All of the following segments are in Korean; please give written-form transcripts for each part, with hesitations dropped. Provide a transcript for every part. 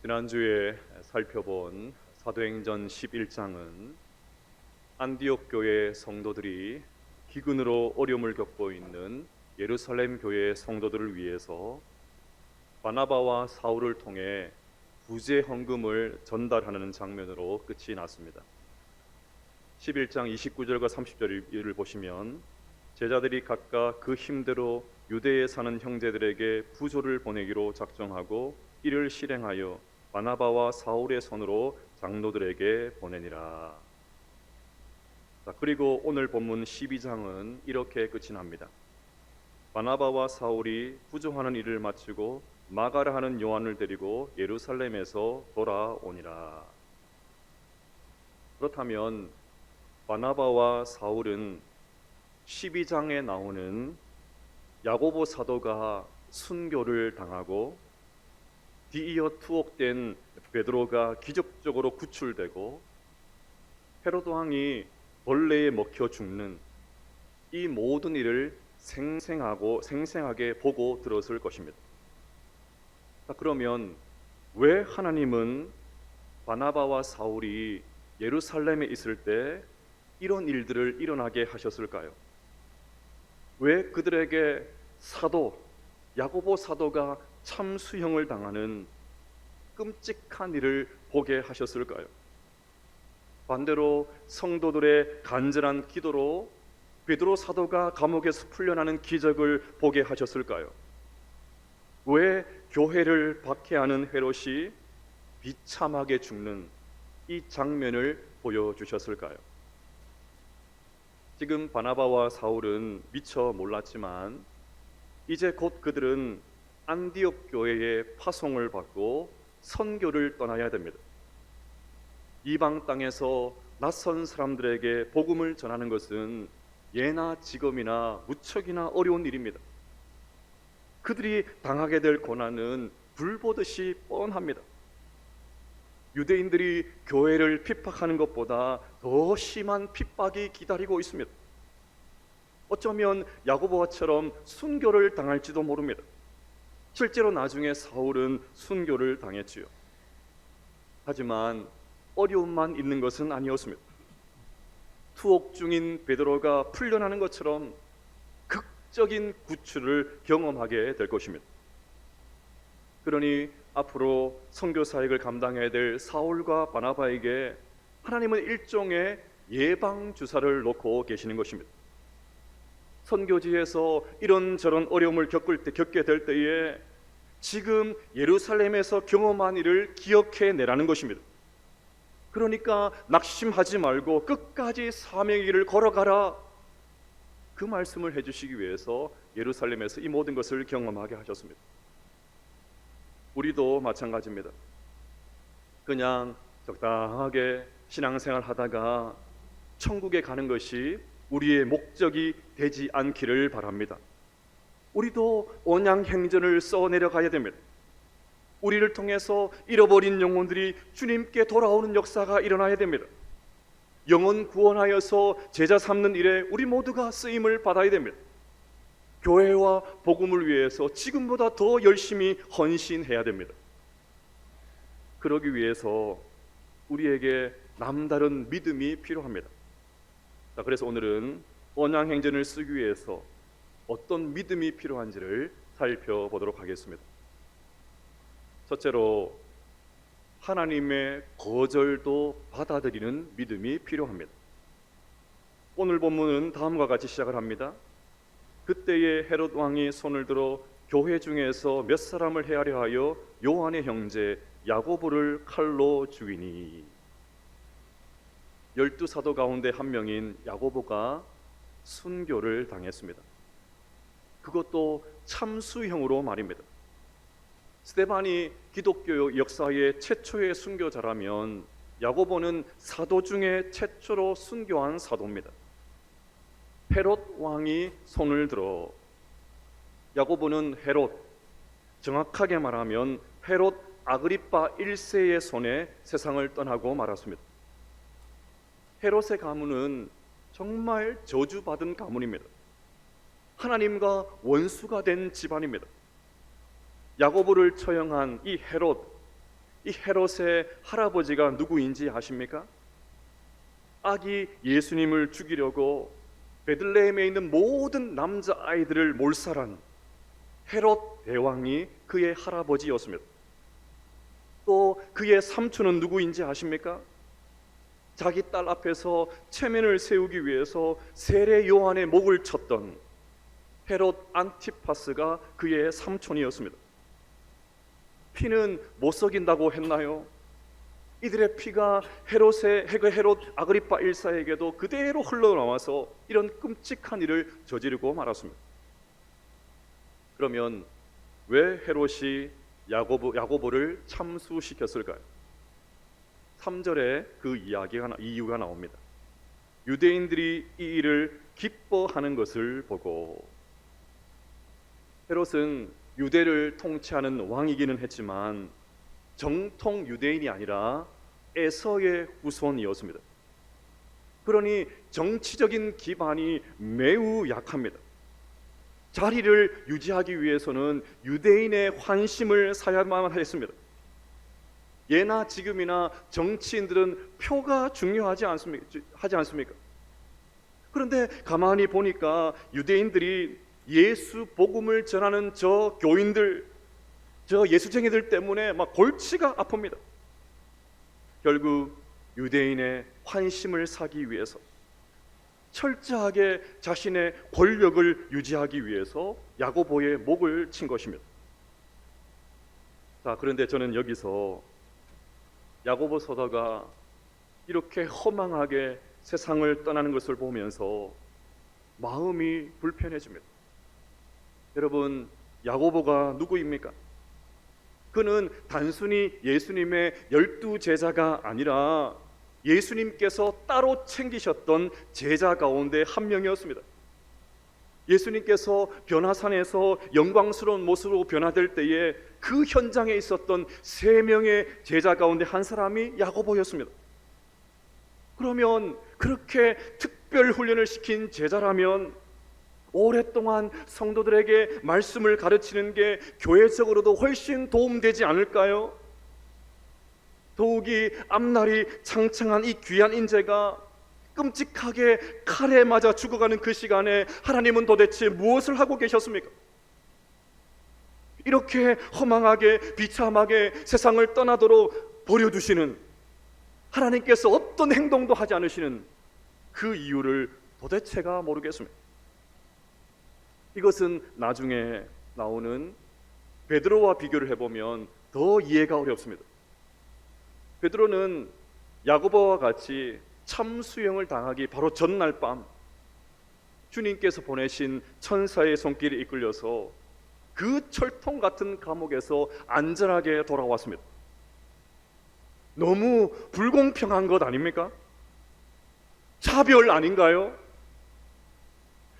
지난주에 살펴본 사도행전 11장은 안디옥 교회 성도들이 기근으로 어려움을 겪고 있는 예루살렘 교회 성도들을 위해서 바나바와 사울을 통해 구제 헌금을 전달하는 장면으로 끝이 났습니다. 11장 29절과 30절을 보시면 제자들이 각각 그 힘대로 유대에 사는 형제들에게 부조를 보내기로 작정하고 이를 실행하여 바나바와 사울의 손으로 장로들에게 보내니라. 그리고 오늘 본문 12장은 이렇게 끝이 납니다. 바나바와 사울이 부조하는 일을 마치고 마가라 하는 요한을 데리고 예루살렘에서 돌아오니라. 그렇다면 바나바와 사울은 12장에 나오는 야고보 사도가 순교를 당하고 뒤이어 투옥된 베드로가 기적적으로 구출되고 헤로드 왕이 벌레에 먹혀 죽는 이 모든 일을 생생하게 보고 들었을 것입니다. 그러면 왜 하나님은 바나바와 사울이 예루살렘에 있을 때 이런 일들을 일어나게 하셨을까요? 왜 그들에게 야고보 사도가 참수형을 당하는 끔찍한 일을 보게 하셨을까요? 반대로 성도들의 간절한 기도로 베드로 사도가 감옥에서 풀려나는 기적을 보게 하셨을까요? 왜 교회를 박해하는 헤롯이 비참하게 죽는 이 장면을 보여주셨을까요? 지금 바나바와 사울은 미처 몰랐지만 이제 곧 그들은 안디옥 교회의 파송을 받고 선교를 떠나야 됩니다. 이방 땅에서 낯선 사람들에게 복음을 전하는 것은 예나 지금이나 무척이나 어려운 일입니다. 그들이 당하게 될 고난은 불보듯이 뻔합니다. 유대인들이 교회를 핍박하는 것보다 더 심한 핍박이 기다리고 있습니다. 어쩌면 야고보처럼 순교를 당할지도 모릅니다. 실제로 나중에 사울은 순교를 당했지요. 하지만 어려움만 있는 것은 아니었습니다. 투옥 중인 베드로가 풀려나는 것처럼 극적인 구출을 경험하게 될 것입니다. 그러니 앞으로 선교 사역을 감당해야 될 사울과 바나바에게 하나님은 일종의 예방 주사를 놓고 계시는 것입니다. 선교지에서 이런저런 어려움을 겪게 될 때에 지금 예루살렘에서 경험한 일을 기억해내라는 것입니다. 그러니까 낙심하지 말고 끝까지 사명의 길을 걸어가라. 그 말씀을 해주시기 위해서 예루살렘에서 이 모든 것을 경험하게 하셨습니다. 우리도 마찬가지입니다. 그냥 적당하게 신앙생활 하다가 천국에 가는 것이 우리의 목적이 되지 않기를 바랍니다. 우리도 언양행전을 써내려가야 됩니다. 우리를 통해서 잃어버린 영혼들이 주님께 돌아오는 역사가 일어나야 됩니다. 영혼 구원하여서 제자 삼는 일에 우리 모두가 쓰임을 받아야 됩니다. 교회와 복음을 위해서 지금보다 더 열심히 헌신해야 됩니다. 그러기 위해서 우리에게 남다른 믿음이 필요합니다. 그래서 오늘은 언양행전을 쓰기 위해서 어떤 믿음이 필요한지를 살펴보도록 하겠습니다. 첫째로 하나님의 거절도 받아들이는 믿음이 필요합니다. 오늘 본문은 다음과 같이 시작을 합니다. 그때에 헤롯 왕이 손을 들어 교회 중에서 몇 사람을 해하려 하여 요한의 형제 야고보를 칼로 죽이니. 12사도 가운데 한 명인 야고보가 순교를 당했습니다. 그것도 참수형으로 말입니다. 스데반이 기독교 역사의 최초의 순교자라면 야고보는 사도 중에 최초로 순교한 사도입니다. 헤롯 왕이 손을 들어, 야고보는 정확하게 말하면 헤롯 아그리파 1세의 손에 세상을 떠나고 말았습니다. 헤롯의 가문은 정말 저주받은 가문입니다. 하나님과 원수가 된 집안입니다. 야고보를 처형한 이 헤롯, 이 헤롯의 할아버지가 누구인지 아십니까? 아기 예수님을 죽이려고 베들레헴에 있는 모든 남자 아이들을 몰살한 헤롯 대왕이 그의 할아버지였습니다. 또 그의 삼촌은 누구인지 아십니까? 자기 딸 앞에서 체면을 세우기 위해서 세례 요한의 목을 쳤던 헤롯 안티파스가 그의 삼촌이었습니다. 피는 못 속인다고 했나요? 이들의 피가 헤롯 아그리파 1사에게도 그대로 흘러나와서 이런 끔찍한 일을 저지르고 말았습니다. 그러면 왜 헤롯이 야고보를 참수시켰을까요? 3절에 그 이유가 나옵니다. 유대인들이 이 일을 기뻐하는 것을 보고. 헤롯은 유대를 통치하는 왕이기는 했지만 정통 유대인이 아니라 에서의 후손이었습니다. 그러니 정치적인 기반이 매우 약합니다. 자리를 유지하기 위해서는 유대인의 환심을 사야만 했습니다. 예나 지금이나 정치인들은 표가 중요하지 않습니까? 그런데 가만히 보니까 유대인들이 예수 복음을 전하는 저 교인들, 저 예수쟁이들 때문에 막 골치가 아픕니다. 결국 유대인의 환심을 사기 위해서, 철저하게 자신의 권력을 유지하기 위해서 야고보의 목을 친 것입니다. 자, 그런데 저는 여기서 야고보 서다가 이렇게 허망하게 세상을 떠나는 것을 보면서 마음이 불편해집니다. 여러분, 야고보가 누구입니까? 그는 단순히 예수님의 12제자가 아니라 예수님께서 따로 챙기셨던 제자 가운데 한 명이었습니다. 예수님께서 변화산에서 영광스러운 모습으로 변화될 때에 그 현장에 있었던 3명의 제자 가운데 한 사람이 야고보였습니다. 그러면 그렇게 특별 훈련을 시킨 제자라면 오랫동안 성도들에게 말씀을 가르치는 게 교회적으로도 훨씬 도움되지 않을까요? 더욱이 앞날이 창창한 이 귀한 인재가 끔찍하게 칼에 맞아 죽어가는 그 시간에 하나님은 도대체 무엇을 하고 계셨습니까? 이렇게 허망하게 비참하게 세상을 떠나도록 버려두시는, 하나님께서 어떤 행동도 하지 않으시는 그 이유를 도대체가 모르겠습니다. 이것은 나중에 나오는 베드로와 비교를 해보면 더 이해가 어렵습니다. 베드로는 야고보와 같이 참수형을 당하기 바로 전날 밤 주님께서 보내신 천사의 손길에 이끌려서 그 철통 같은 감옥에서 안전하게 돌아왔습니다. 너무 불공평한 것 아닙니까? 차별 아닌가요?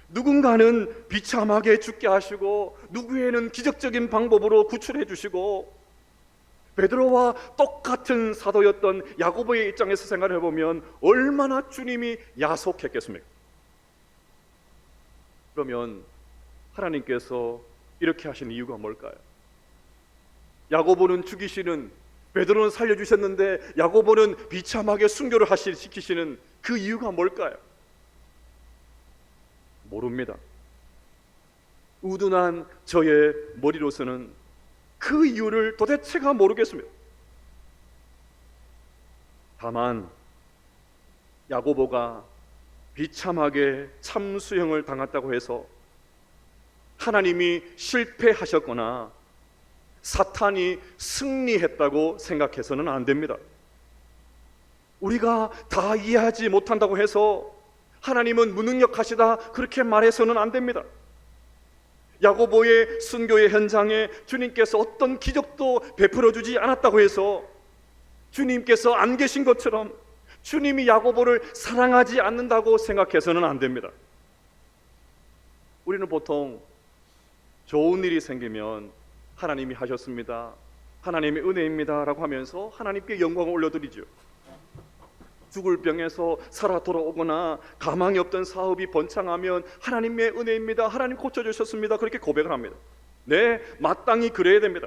누군가는 비참하게 죽게 하시고 누구에는 기적적인 방법으로 구출해 주시고, 베드로와 똑같은 사도였던 야고보의 입장에서 생각을 해보면 얼마나 주님이 야속했겠습니까? 그러면 하나님께서 이렇게 하신 이유가 뭘까요? 야고보는 죽이시는, 베드로는 살려주셨는데 야고보는 비참하게 순교를 시키시는 그 이유가 뭘까요? 모릅니다. 우둔한 저의 머리로서는 그 이유를 도대체가 모르겠습니다. 다만 야고보가 비참하게 참수형을 당했다고 해서 하나님이 실패하셨거나 사탄이 승리했다고 생각해서는 안 됩니다. 우리가 다 이해하지 못한다고 해서 하나님은 무능력하시다 그렇게 말해서는 안 됩니다. 야고보의 순교의 현장에 주님께서 어떤 기적도 베풀어 주지 않았다고 해서 주님께서 안 계신 것처럼 주님이 야고보를 사랑하지 않는다고 생각해서는 안 됩니다. 우리는 보통 좋은 일이 생기면 하나님이 하셨습니다, 하나님의 은혜입니다 라고 하면서 하나님께 영광을 올려드리죠. 죽을 병에서 살아 돌아오거나 가망이 없던 사업이 번창하면 하나님의 은혜입니다, 하나님 고쳐주셨습니다 그렇게 고백을 합니다. 네, 마땅히 그래야 됩니다.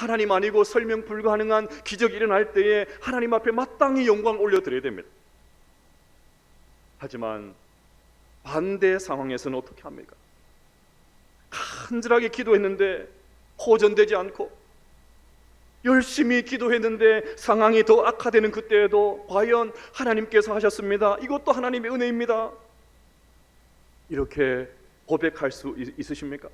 하나님 아니고 설명 불가능한 기적이 일어날 때에 하나님 앞에 마땅히 영광 올려드려야 됩니다. 하지만 반대 상황에서는 어떻게 합니까? 간절하게 기도했는데 호전되지 않고, 열심히 기도했는데 상황이 더 악화되는 그때에도 과연 하나님께서 하셨습니다, 이것도 하나님의 은혜입니다, 이렇게 고백할 수 있으십니까?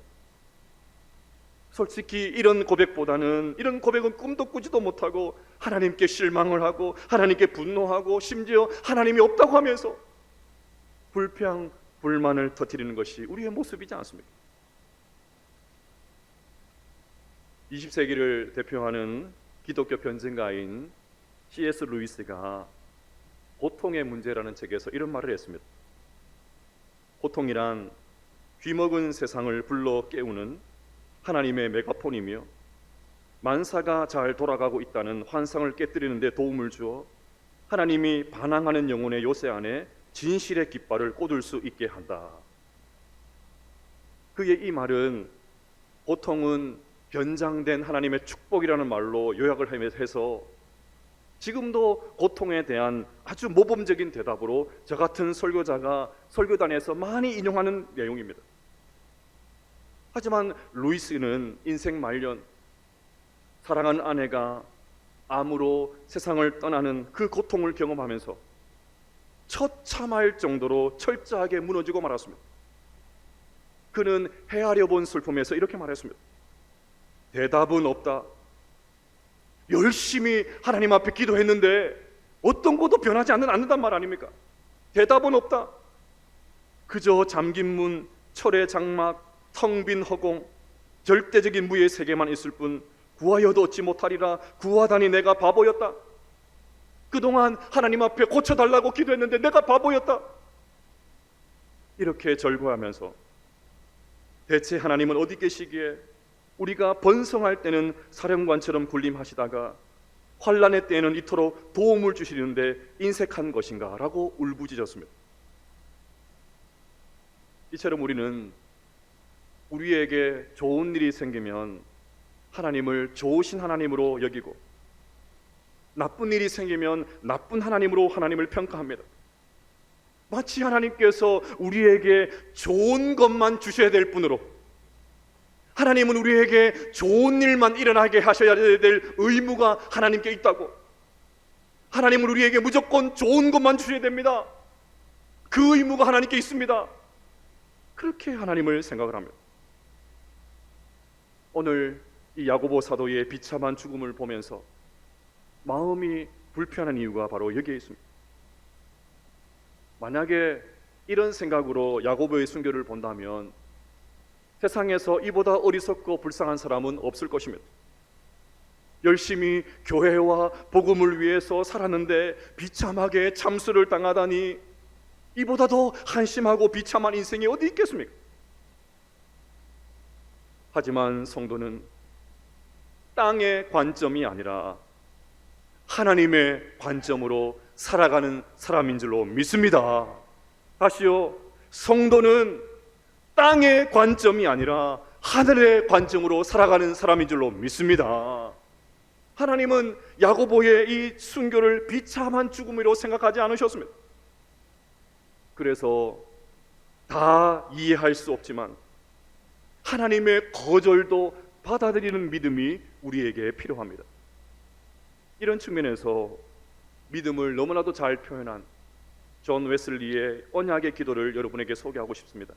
솔직히 이런 고백보다는, 이런 고백은 꿈도 꾸지도 못하고 하나님께 실망을 하고 하나님께 분노하고 심지어 하나님이 없다고 하면서 불평, 불만을 터뜨리는 것이 우리의 모습이지 않습니까? 20세기를 대표하는 기독교 변증가인 C.S. 루이스가 고통의 문제라는 책에서 이런 말을 했습니다. 고통이란 귀먹은 세상을 불러 깨우는 하나님의 메가폰이며 만사가 잘 돌아가고 있다는 환상을 깨뜨리는 데 도움을 주어 하나님이 반항하는 영혼의 요새 안에 진실의 깃발을 꽂을 수 있게 한다. 그의 이 말은 고통은 변장된 하나님의 축복이라는 말로 요약을 해서 지금도 고통에 대한 아주 모범적인 대답으로 저 같은 설교자가 설교단에서 많이 인용하는 내용입니다. 하지만 루이스는 인생 말년 사랑하는 아내가 암으로 세상을 떠나는 그 고통을 경험하면서 처참할 정도로 철저하게 무너지고 말았습니다. 그는 헤아려 본 슬픔에서 이렇게 말했습니다. 대답은 없다. 열심히 하나님 앞에 기도했는데 어떤 것도 변하지 않는단 말 아닙니까? 대답은 없다. 그저 잠긴 문, 철의 장막, 텅 빈 허공, 절대적인 무의 세계만 있을 뿐 구하여도 얻지 못하리라. 구하다니 내가 바보였다. 그동안 하나님 앞에 고쳐달라고 기도했는데 내가 바보였다. 이렇게 절구하면서 대체 하나님은 어디 계시기에 우리가 번성할 때는 사령관처럼 군림하시다가 환난의 때에는 이토록 도움을 주시는데 인색한 것인가 라고 울부짖었습니다. 이처럼 우리는 우리에게 좋은 일이 생기면 하나님을 좋으신 하나님으로 여기고 나쁜 일이 생기면 나쁜 하나님으로 하나님을 평가합니다. 마치 하나님께서 우리에게 좋은 것만 주셔야 될 뿐으로, 하나님은 우리에게 좋은 일만 일어나게 하셔야 될 의무가 하나님께 있다고, 하나님은 우리에게 무조건 좋은 것만 주셔야 됩니다, 그 의무가 하나님께 있습니다, 그렇게 하나님을 생각을 합니다. 오늘 이 야고보 사도의 비참한 죽음을 보면서 마음이 불편한 이유가 바로 여기에 있습니다. 만약에 이런 생각으로 야고보의 순교를 본다면 세상에서 이보다 어리석고 불쌍한 사람은 없을 것입니다. 열심히 교회와 복음을 위해서 살았는데 비참하게 참수를 당하다니 이보다 더 한심하고 비참한 인생이 어디 있겠습니까? 하지만 성도는 땅의 관점이 아니라 하나님의 관점으로 살아가는 사람인 줄로 믿습니다. 다시요, 성도는 땅의 관점이 아니라 하늘의 관점으로 살아가는 사람인 줄로 믿습니다. 하나님은 야고보의 이 순교를 비참한 죽음으로 생각하지 않으셨습니다. 그래서 다 이해할 수 없지만 하나님의 거절도 받아들이는 믿음이 우리에게 필요합니다. 이런 측면에서 믿음을 너무나도 잘 표현한 존 웨슬리의 언약의 기도를 여러분에게 소개하고 싶습니다.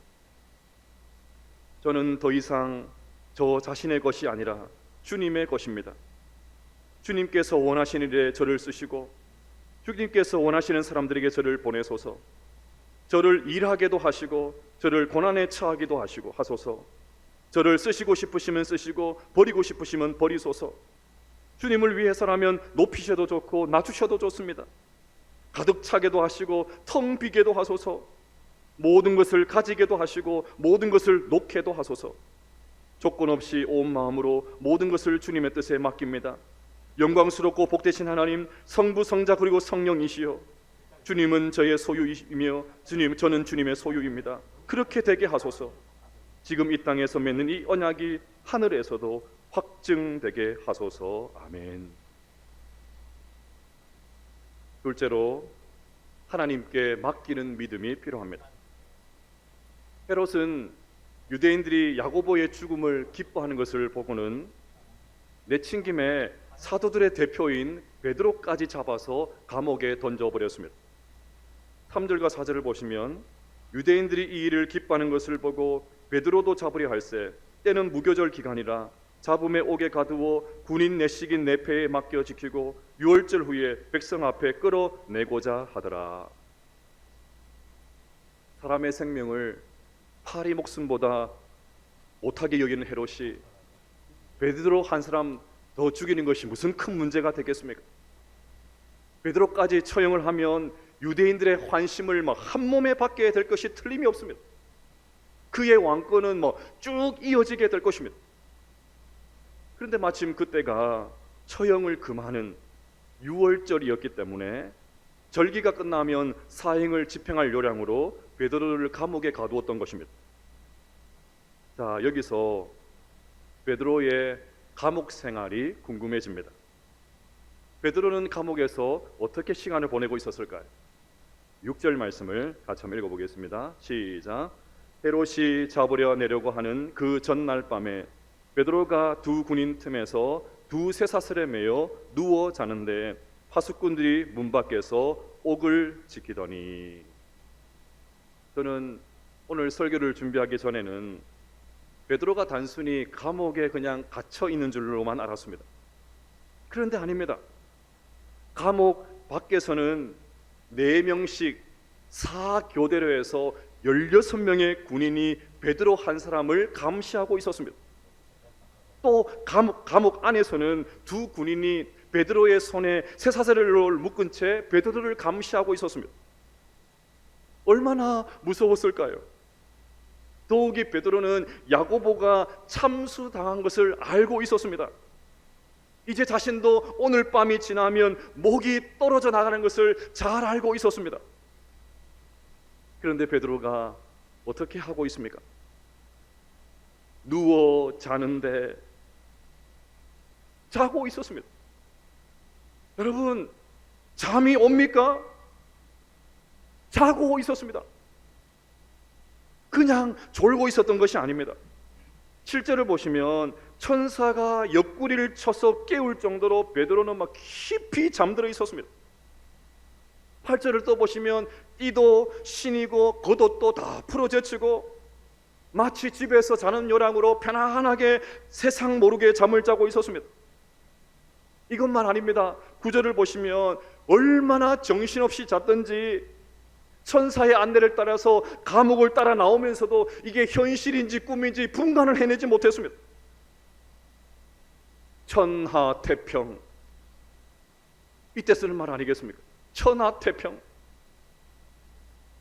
저는 더 이상 저 자신의 것이 아니라 주님의 것입니다. 주님께서 원하시는 일에 저를 쓰시고 주님께서 원하시는 사람들에게 저를 보내소서. 저를 일하게도 하시고 저를 고난에 처하기도 하시고 하소서. 저를 쓰시고 싶으시면 쓰시고 버리고 싶으시면 버리소서. 주님을 위해서라면 높이셔도 좋고 낮추셔도 좋습니다. 가득 차게도 하시고 텅 비게도 하소서. 모든 것을 가지게도 하시고 모든 것을 놓게도 하소서. 조건 없이 온 마음으로 모든 것을 주님의 뜻에 맡깁니다. 영광스럽고 복되신 하나님, 성부, 성자 그리고 성령이시여, 주님은 저의 소유이며 저는 주님의 소유입니다. 그렇게 되게 하소서. 지금 이 땅에서 맺는 이 언약이 하늘에서도 확증되게 하소서. 아멘. 둘째로, 하나님께 맡기는 믿음이 필요합니다. 헤롯은 유대인들이 야고보의 죽음을 기뻐하는 것을 보고는 내친김에 사도들의 대표인 베드로까지 잡아서 감옥에 던져버렸습니다. 3절과 4절을 보시면 유대인들이 이 일을 기뻐하는 것을 보고 베드로도 잡으려 할세 때는 무교절 기간이라 잡음에 옥에 가두어 군인 내식인 내패에 맡겨 지키고 6월절 후에 백성 앞에 끌어내고자 하더라. 사람의 생명을 파리 목숨보다 못하게 여기는 헤롯이 베드로 한 사람 더 죽이는 것이 무슨 큰 문제가 되겠습니까? 베드로까지 처형을 하면 유대인들의 환심을 한 몸에 받게 될 것이 틀림이 없습니다. 그의 왕권은 쭉 이어지게 될 것입니다. 그런데 마침 그때가 처형을 금하는 6월절이었기 때문에 절기가 끝나면 사형을 집행할 요량으로 베드로를 감옥에 가두었던 것입니다. 자, 여기서 베드로의 감옥 생활이 궁금해집니다. 베드로는 감옥에서 어떻게 시간을 보내고 있었을까요? 6절 말씀을 같이 한번 읽어보겠습니다. 시작. 헤롯이 잡으려 내려고 하는 그 전날 밤에 베드로가 두 군인 틈에서 두 쇠사슬에 매여 누워 자는데 파수꾼들이 문 밖에서 옥을 지키더니. 저는 오늘 설교를 준비하기 전에는 베드로가 단순히 감옥에 그냥 갇혀 있는 줄로만 알았습니다. 그런데 아닙니다. 감옥 밖에서는 4명씩 4교대로 해서 16명의 군인이 베드로 한 사람을 감시하고 있었습니다. 또 감옥 안에서는 두 군인이 베드로의 손에 쇠사슬을 묶은 채 베드로를 감시하고 있었습니다. 얼마나 무서웠을까요? 더욱이 베드로는 야고보가 참수당한 것을 알고 있었습니다. 이제 자신도 오늘 밤이 지나면 목이 떨어져 나가는 것을 잘 알고 있었습니다. 그런데 베드로가 어떻게 하고 있습니까? 누워 자는데 자고 있었습니다. 여러분, 잠이 옵니까? 자고 있었습니다. 그냥 졸고 있었던 것이 아닙니다. 실제로 보시면 천사가 옆구리를 쳐서 깨울 정도로 베드로는 깊이 잠들어 있었습니다. 8절을 또 보시면 띠도 신이고 겉옷도 다 풀어제치고 마치 집에서 자는 요량으로 편안하게 세상 모르게 잠을 자고 있었습니다. 이것만 아닙니다. 9절을 보시면 얼마나 정신없이 잤던지 천사의 안내를 따라서 감옥을 따라 나오면서도 이게 현실인지 꿈인지 분간을 해내지 못했습니다. 천하태평, 이때 쓰는 말 아니겠습니까? 천하태평.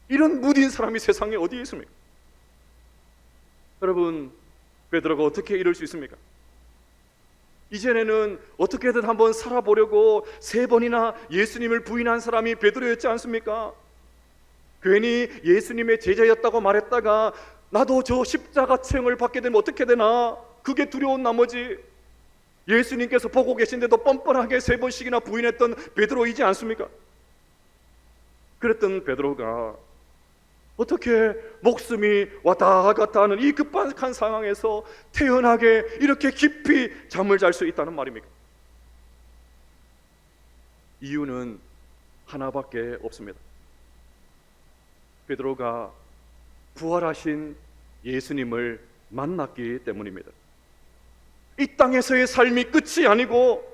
이런 무딘 사람이 세상에 어디에 있습니까? 여러분, 베드로가 어떻게 이럴 수 있습니까? 이전에는 어떻게든 한번 살아보려고 3번이나 예수님을 부인한 사람이 베드로였지 않습니까? 괜히 예수님의 제자였다고 말했다가 나도 저 십자가체형을 받게 되면 어떻게 되나, 그게 두려운 나머지 예수님께서 보고 계신데도 뻔뻔하게 3번씩이나 부인했던 베드로이지 않습니까? 그랬던 베드로가 어떻게 목숨이 왔다 갔다 하는 이 급박한 상황에서 태연하게 이렇게 깊이 잠을 잘 수 있다는 말입니까? 이유는 하나밖에 없습니다. 베드로가 부활하신 예수님을 만났기 때문입니다. 이 땅에서의 삶이 끝이 아니고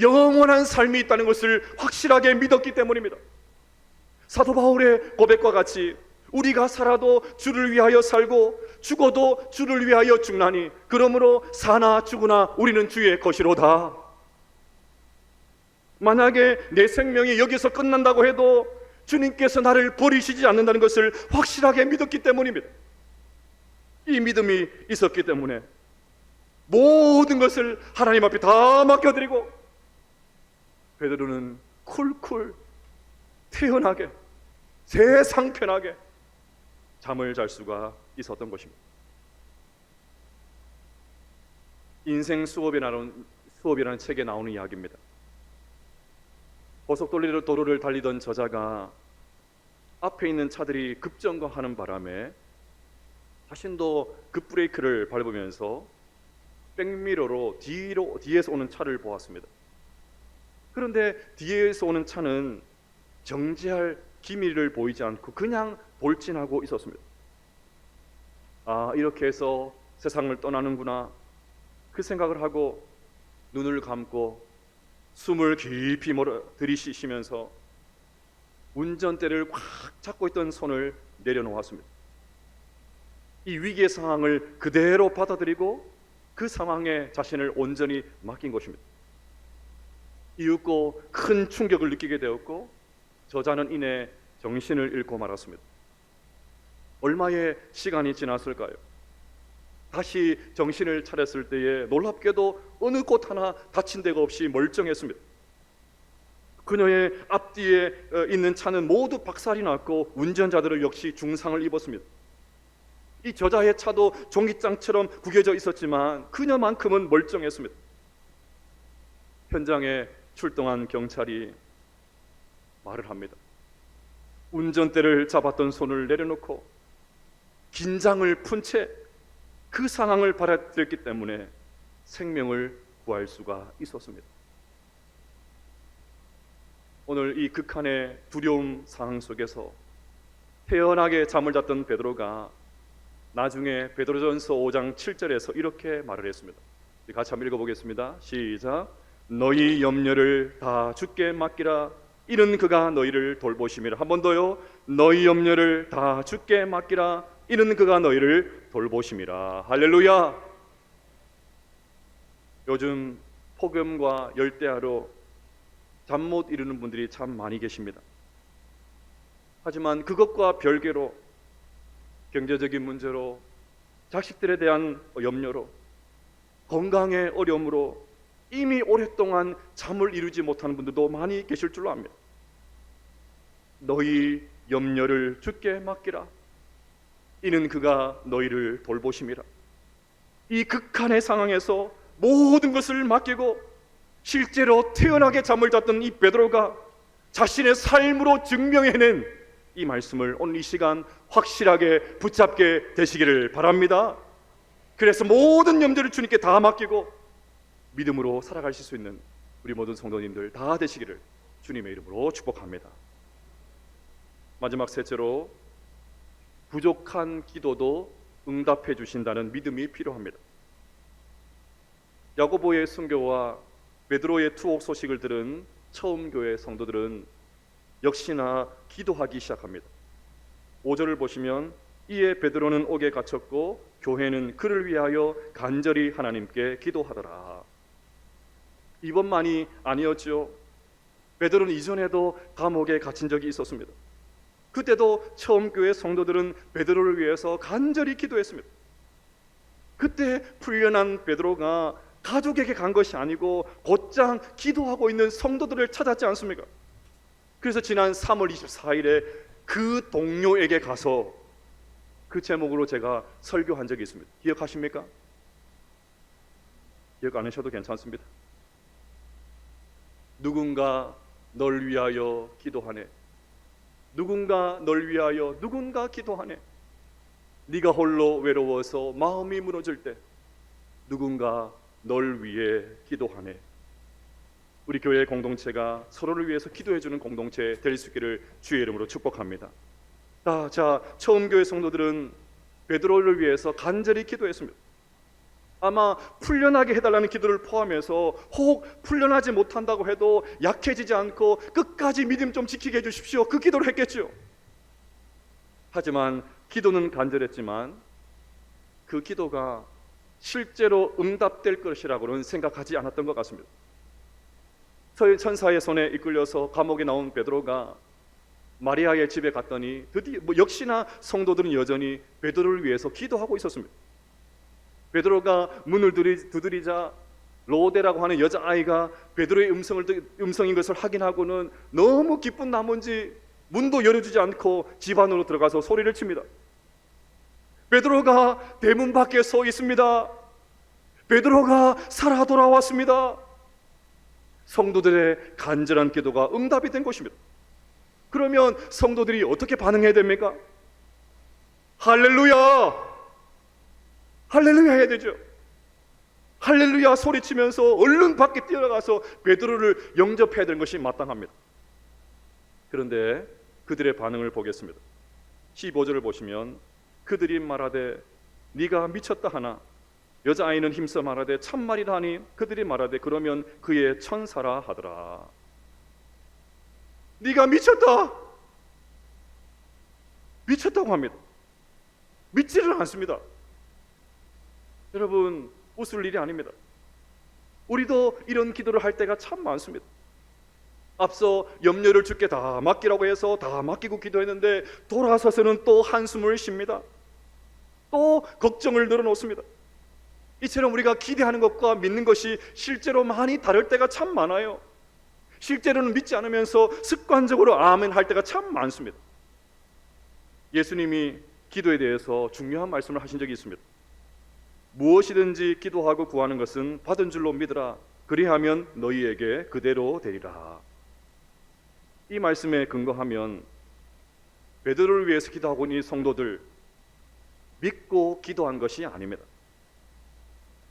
영원한 삶이 있다는 것을 확실하게 믿었기 때문입니다. 사도 바울의 고백과 같이 우리가 살아도 주를 위하여 살고 죽어도 주를 위하여 죽나니 그러므로 사나 죽으나 우리는 주의 것이로다. 만약에 내 생명이 여기서 끝난다고 해도 주님께서 나를 버리시지 않는다는 것을 확실하게 믿었기 때문입니다. 이 믿음이 있었기 때문에 모든 것을 하나님 앞에 다 맡겨드리고 베드로는 쿨쿨 태연하게 세상 편하게 잠을 잘 수가 있었던 것입니다. 인생 수업이라는 책에 나오는 이야기입니다. 고속도로를 달리던 저자가 앞에 있는 차들이 급정거하는 바람에 자신도 급브레이크를 밟으면서 백미러로 뒤에서 오는 차를 보았습니다. 그런데 뒤에서 오는 차는 정지할 기미를 보이지 않고 그냥 돌진하고 있었습니다. 아, 이렇게 해서 세상을 떠나는구나, 그 생각을 하고 눈을 감고 숨을 깊이 들이쉬시면서 운전대를 꽉 잡고 있던 손을 내려놓았습니다. 이 위기의 상황을 그대로 받아들이고 그 상황에 자신을 온전히 맡긴 것입니다. 이윽고 큰 충격을 느끼게 되었고 저자는 이내 정신을 잃고 말았습니다. 얼마의 시간이 지났을까요? 다시 정신을 차렸을 때에 놀랍게도 어느 곳 하나 다친 데가 없이 멀쩡했습니다. 그녀의 앞뒤에 있는 차는 모두 박살이 났고 운전자들은 역시 중상을 입었습니다. 이 저자의 차도 종이장처럼 구겨져 있었지만 그녀만큼은 멀쩡했습니다. 현장에 출동한 경찰이 말을 합니다. 운전대를 잡았던 손을 내려놓고 긴장을 푼 채 그 상황을 받아들였기 때문에 생명을 구할 수가 있었습니다. 오늘 이 극한의 두려움 상황 속에서 태연하게 잠을 잤던 베드로가 나중에 베드로전서 5장 7절에서 이렇게 말을 했습니다. 같이 한번 읽어보겠습니다. 시작. 너희 염려를 다 주께 맡기라. 이는 그가 너희를 돌보심이라. 한 번 더요. 너희 염려를 다 주께 맡기라. 이는 그가 너희를 돌보심이라. 할렐루야. 요즘 폭염과 열대야로 잠 못 이루는 분들이 참 많이 계십니다. 하지만 그것과 별개로 경제적인 문제로, 자식들에 대한 염려로, 건강의 어려움으로 이미 오랫동안 잠을 이루지 못하는 분들도 많이 계실 줄로 압니다. 너희 염려를 주께 맡기라. 이는 그가 너희를 돌보심이라. 이 극한의 상황에서 모든 것을 맡기고 실제로 태연하게 잠을 잤던 이 베드로가 자신의 삶으로 증명해낸 이 말씀을 오늘 이 시간 확실하게 붙잡게 되시기를 바랍니다. 그래서 모든 염려를 주님께 다 맡기고 믿음으로 살아가실 수 있는 우리 모든 성도님들 다 되시기를 주님의 이름으로 축복합니다. 마지막 셋째로, 부족한 기도도 응답해 주신다는 믿음이 필요합니다. 야고보의 순교와 베드로의 투옥 소식을 들은 처음 교회 성도들은 역시나 기도하기 시작합니다. 5절을 보시면 이에 베드로는 옥에 갇혔고 교회는 그를 위하여 간절히 하나님께 기도하더라. 이번만이 아니었죠. 베드로는 이전에도 감옥에 갇힌 적이 있었습니다. 그때도 처음 교회 성도들은 베드로를 위해서 간절히 기도했습니다. 그때 풀려난 베드로가 가족에게 간 것이 아니고 곧장 기도하고 있는 성도들을 찾았지 않습니까? 그래서 지난 3월 24일에 그 동료에게 가서 그 제목으로 제가 설교한 적이 있습니다. 기억하십니까? 기억 안 하셔도 괜찮습니다. 누군가 널 위하여 기도하네. 누군가 널 위하여 누군가 기도하네. 네가 홀로 외로워서 마음이 무너질 때 누군가 널 위해 기도하네. 우리 교회 공동체가 서로를 위해서 기도해주는 공동체 될 수 있기를 주의 이름으로 축복합니다. 자, 처음 교회 성도들은 베드로를 위해서 간절히 기도했습니다. 아마 풀려나게 해달라는 기도를 포함해서 혹 풀려나지 못한다고 해도 약해지지 않고 끝까지 믿음 좀 지키게 해주십시오, 그 기도를 했겠죠. 하지만 기도는 간절했지만 그 기도가 실제로 응답될 것이라고는 생각하지 않았던 것 같습니다. 천사의 손에 이끌려서 감옥에 나온 베드로가 마리아의 집에 갔더니 드디어 역시나 성도들은 여전히 베드로를 위해서 기도하고 있었습니다. 베드로가 문을 두드리자 로데라고 하는 여자아이가 베드로의 음성인 것을 확인하고는 너무 기쁜 나머지 문도 열어주지 않고 집 안으로 들어가서 소리를 칩니다. 베드로가 대문 밖에 서 있습니다. 베드로가 살아 돌아왔습니다. 성도들의 간절한 기도가 응답이 된 것입니다. 그러면 성도들이 어떻게 반응해야 됩니까? 할렐루야! 할렐루야 해야 되죠. 할렐루야 소리치면서 얼른 밖에 뛰어나가서 베드로를 영접해야 되는 것이 마땅합니다. 그런데 그들의 반응을 보겠습니다. 15절을 보시면 그들이 말하되 네가 미쳤다 하나 여자아이는 힘써 말하되 참말이라 하니 그들이 말하되 그러면 그의 천사라 하더라. 네가 미쳤다, 미쳤다고 합니다. 믿지를 않습니다. 여러분, 웃을 일이 아닙니다. 우리도 이런 기도를 할 때가 참 많습니다. 앞서 염려를 주께 다 맡기라고 해서 다 맡기고 기도했는데 돌아서서는 또 한숨을 쉽니다. 또 걱정을 늘어놓습니다. 이처럼 우리가 기대하는 것과 믿는 것이 실제로 많이 다를 때가 참 많아요. 실제로는 믿지 않으면서 습관적으로 아멘 할 때가 참 많습니다. 예수님이 기도에 대해서 중요한 말씀을 하신 적이 있습니다. 무엇이든지 기도하고 구하는 것은 받은 줄로 믿으라. 그리하면 너희에게 그대로 되리라. 이 말씀에 근거하면 베드로를 위해서 기도하고 있는 성도들 믿고 기도한 것이 아닙니다.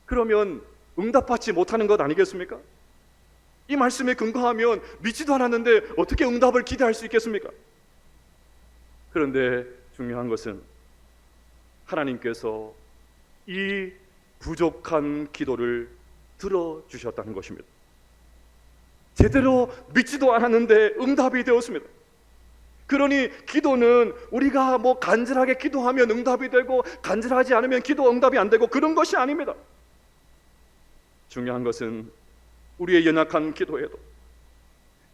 그러면 응답받지 못하는 것 아니겠습니까? 이 말씀에 근거하면 믿지도 않았는데 어떻게 응답을 기대할 수 있겠습니까? 그런데 중요한 것은 하나님께서 이 부족한 기도를 들어주셨다는 것입니다. 제대로 믿지도 않았는데 응답이 되었습니다. 그러니 기도는 우리가 간절하게 기도하면 응답이 되고 간절하지 않으면 기도 응답이 안 되고 그런 것이 아닙니다. 중요한 것은 우리의 연약한 기도에도,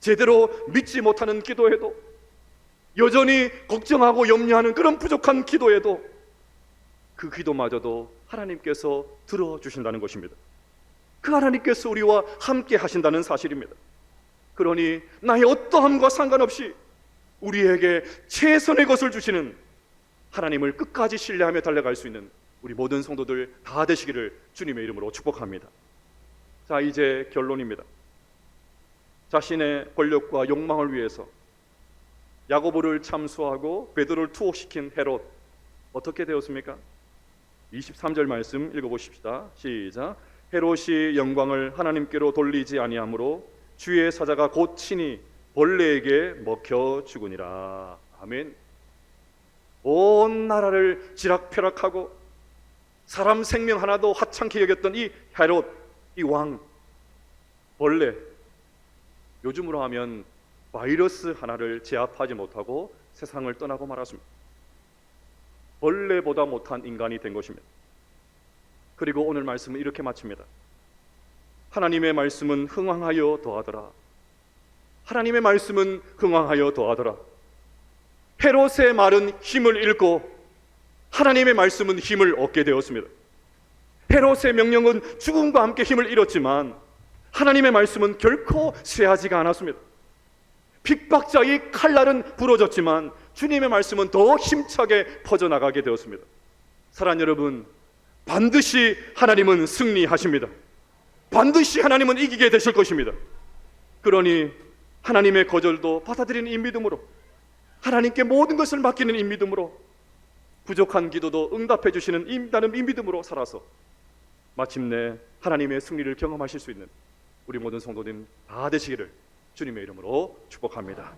제대로 믿지 못하는 기도에도, 여전히 걱정하고 염려하는 그런 부족한 기도에도 그 기도마저도 하나님께서 들어주신다는 것입니다. 그 하나님께서 우리와 함께 하신다는 사실입니다. 그러니 나의 어떠함과 상관없이 우리에게 최선의 것을 주시는 하나님을 끝까지 신뢰하며 달려갈 수 있는 우리 모든 성도들 다 되시기를 주님의 이름으로 축복합니다. 자, 이제 결론입니다. 자신의 권력과 욕망을 위해서 야고보를 참수하고 베드로를 투옥시킨 헤롯, 어떻게 되었습니까? 23절 말씀 읽어보십시다. 시작. 헤롯이 영광을 하나님께로 돌리지 아니하므로 주의 사자가 곧 친히 벌레에게 먹혀 죽으니라. 아멘. 온 나라를 지락펴락하고 사람 생명 하나도 하찮게 여겼던 이 헤롯, 이 왕, 벌레, 요즘으로 하면 바이러스 하나를 제압하지 못하고 세상을 떠나고 말았습니다. 벌레보다 못한 인간이 된 것입니다. 그리고 오늘 말씀은 이렇게 마칩니다. 하나님의 말씀은 흥왕하여 더하더라. 하나님의 말씀은 흥왕하여 더하더라. 헤롯의 말은 힘을 잃고 하나님의 말씀은 힘을 얻게 되었습니다. 헤롯의 명령은 죽음과 함께 힘을 잃었지만 하나님의 말씀은 결코 쇠하지가 않았습니다. 핍박자의 칼날은 부러졌지만 주님의 말씀은 더 힘차게 퍼져나가게 되었습니다. 사랑하는 여러분, 반드시 하나님은 승리하십니다. 반드시 하나님은 이기게 되실 것입니다. 그러니 하나님의 거절도 받아들이는 이 믿음으로, 하나님께 모든 것을 맡기는 이 믿음으로, 부족한 기도도 응답해 주시는 나는 이 믿음으로 살아서 마침내 하나님의 승리를 경험하실 수 있는 우리 모든 성도님 다 되시기를 주님의 이름으로 축복합니다.